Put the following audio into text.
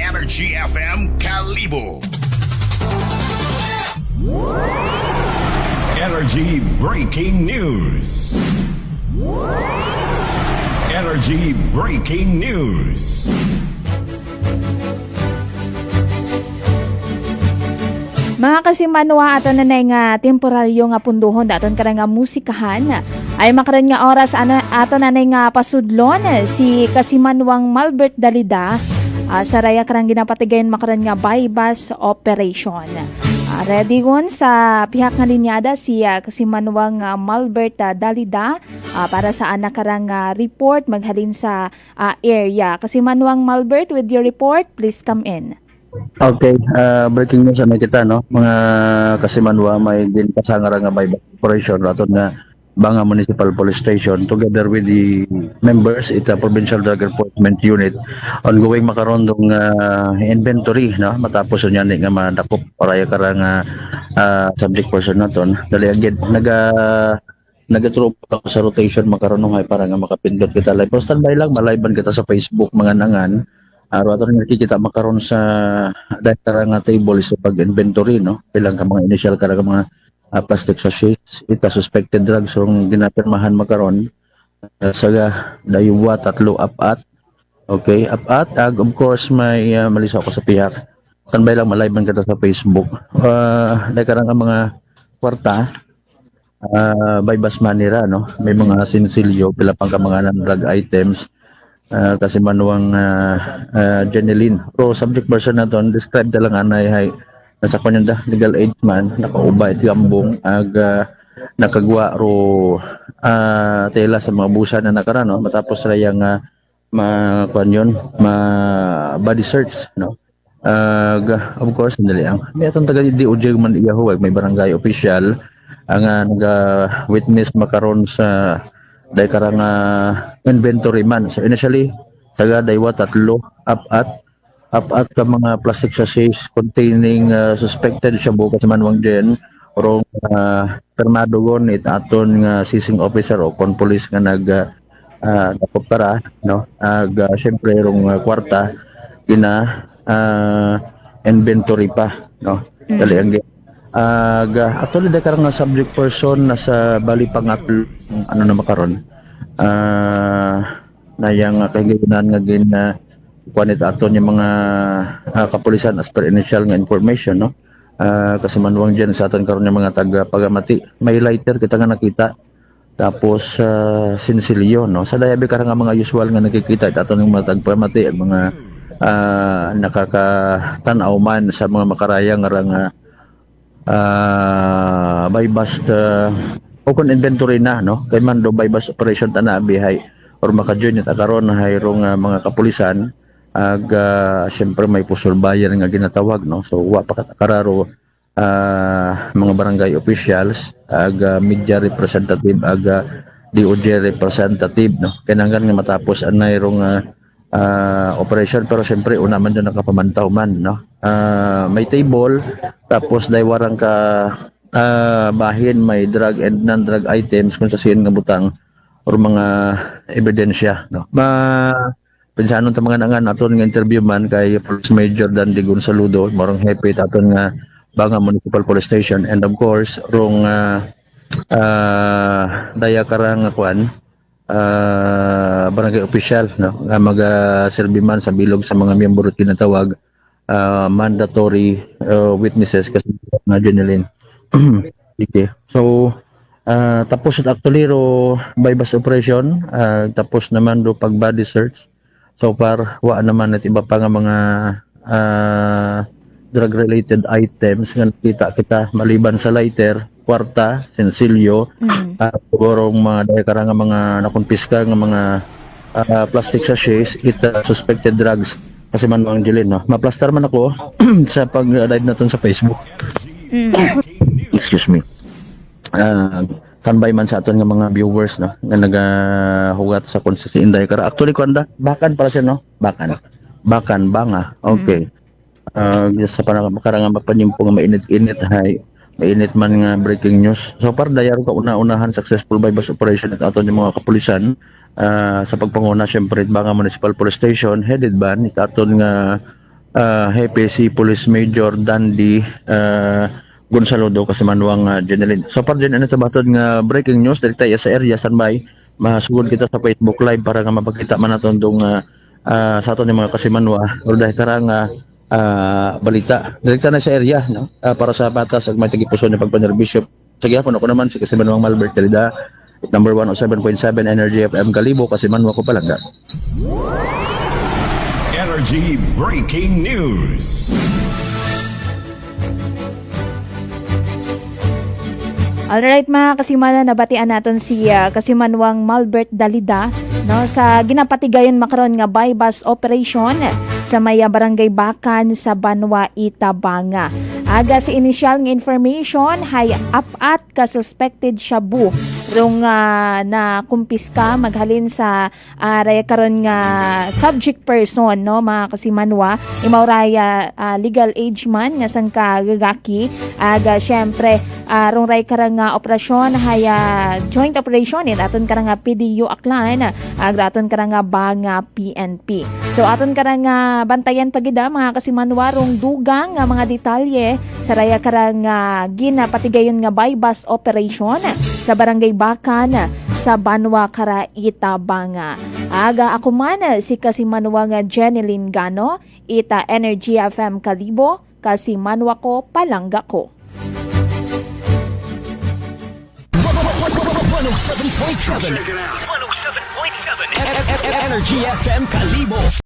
Energy FM Kalibo. Energy Breaking News. Energy Breaking News. Mga kasimanwa ato na nga temporaryo nga punduhon daton kada nga musikahan ay makaron nga oras ato na nga pasudlon si kasimanwang Malbert Dalida sa raya karang ginapatigayon makaron nga bypass operation. Ready gon sa pihak nga linyada si kasimanwang Malbert Dalida para sa anak karang report maghalin sa area. Kasimanwang Malbert, with your report, please come in. Okay, breaking news na kita, no? Mga kasimanwa may din pasangara nga by operation raton nga Banga Municipal Police Station together with the members ita Provincial Drug Enforcement Unit ongoing makaron dong inventory, no? Matapos unya ni nga madakop para karang subject person naton dali agad nagatro ako sa rotation makaron ay para nga makapindot kita live. Pero standby lang, maliban kita sa Facebook mga nangan. Araw ato nakikita makaron sa data nga table sa pag-inventory, no? Bilang ka mga initial karang mga plastic sachets, ita suspected drugs yung ginapirmahan makaron sa dayuwa 3 apat. Okay, apat of course may malisa ako sa pihak. Standby lang, maliban kita sa Facebook. Dahil karang mga kwarta by bus manira, no? May mga sinsilyo pila pang ka mga drug items. Kasi manuang Janeline. So subject person na doon, describe lang anay hay nasa kanya legal age man, nakauba it gambong, nakagwa ro tela sa mga busa na nakara, no? Matapos na yung body search, no? Of course, sandali ang may atong taga DOJ man iyahuwag, may barangay official ang nag-witness makaron sa dahil karang inventory man. So initially, saga daywa 3 apat ka mga plastic sachets containing suspected shabu kasi manwang dyan orong permado gon it aton nga seizing officer o kon police nga nakoptara, no? Syempre rong kwarta ina inventory pa, no? Dali ang actually dahil karang subject person nasa bali pangatlo na makaron na yung kahigayonan nga gin kuanit aton yung mga kapulisan as per initial nga information, no? Kasi manuwang dyan sa aton karon yung mga taga pagamati may lighter kita nga nakita tapos sinsilyo, no? Sa dayabi karang mga usual nga nakikita aton yung mga taga pagamati mga nakakatanaw man sa mga makarayang nga bypass o kung inventory na, no? Kay man do bypass operation tanabi hay or maka-join it akaron hayrong mga kapulisan syempre may pusol bayan nga ginatawag, no? So wa pa katakararo mga barangay officials media representative DOJ representative, no? Kinanglan nga matapos anayrong operation pero syempre una man doon nakapamantaw man, no? May table tapos dahil warang ka bahin may drug and non-drug items kung sa siyan nga butang or mga ebidensya, no? Pinsanon ta mga nangan aton nga interview man kay Police Major Dandy Gonsaludo marong hepe aton nga Banga Municipal Police Station and of course rong daya karang kuan barangay official, no? Nga mag-serve man sa bilog sa mga miyembro tinatawag mandatory witnesses kasi na Janeline. Okay. So tapos actually ro bypass operation tapos naman do pag body search so far wa naman at iba pa nga mga drug related items nga kita maliban sa lighter, kwarta, sensilyo, siguro mga dahil karang mga nakumpiska nga mga plastic sachets kita suspected drugs kasi man ang Angeline, no? Maplastar man ako sa pag-live natin sa Facebook. Excuse me. Standby man sa aton nga mga viewers, no? Nga nagahugat sa konsesi Inday Kara. Actually kuanda bakan para siya, no? Bakan banga. Okay. Sa karang magpanyimpo nga mainit-init hay mainit man nga breaking news. So far dayar ka una-unahan successful bypass operation at aton yung mga kapulisan sa pagpanguna syempre Banga Municipal Police Station headed ban it aton nga Hepe si Police Major Dandy Gonzalo do Kasimanwang Jeneline. So par din sa batod nga breaking news dili tayo sa area standby. Masugod kita sa Facebook Live para nga mapakita man naton dong sa aton ni mga Kasimanwa or dahil karang balita. Direkta na sa area no? Para sa batas ag may tagipuson ni pagpanerbisyo. Sige ako naman si Kasimanwang Malbert Calida. Number 107.7 Energy FM Kalibo Kasimanwa ko palangga. Energy Breaking News. Alright mga Kasimano, nabatian naton si Kasimanwang Malbert Dalida no, sa ginapatigayon makaron nga bypass operation sa may barangay Bakan sa Banwa, Itabanga. Aga sa initial nga information, hay apat ka suspected shabu rong na kumpiska maghalin sa raya karon nga subject person no mga Kasimanwa imauraya legal age man nga sang kagagaki aga syempre rong raya karang nga operasyon hay joint operation aton karang nga PDU Aklan aton karang nga Banga PNP. So aton karang nga bantayan pagida mga Kasimanwa rong dugang nga mga detalye sa raya karang ginapatigayon nga bypass operation sa barangay Bakan sa Banwa, Itabanga. Aga ako man si Kasimanwa nga Jeneline Gano, ita Energy FM Kalibo, Kasimanwa ko palangga ko. 107.7 Energy FM Kalibo.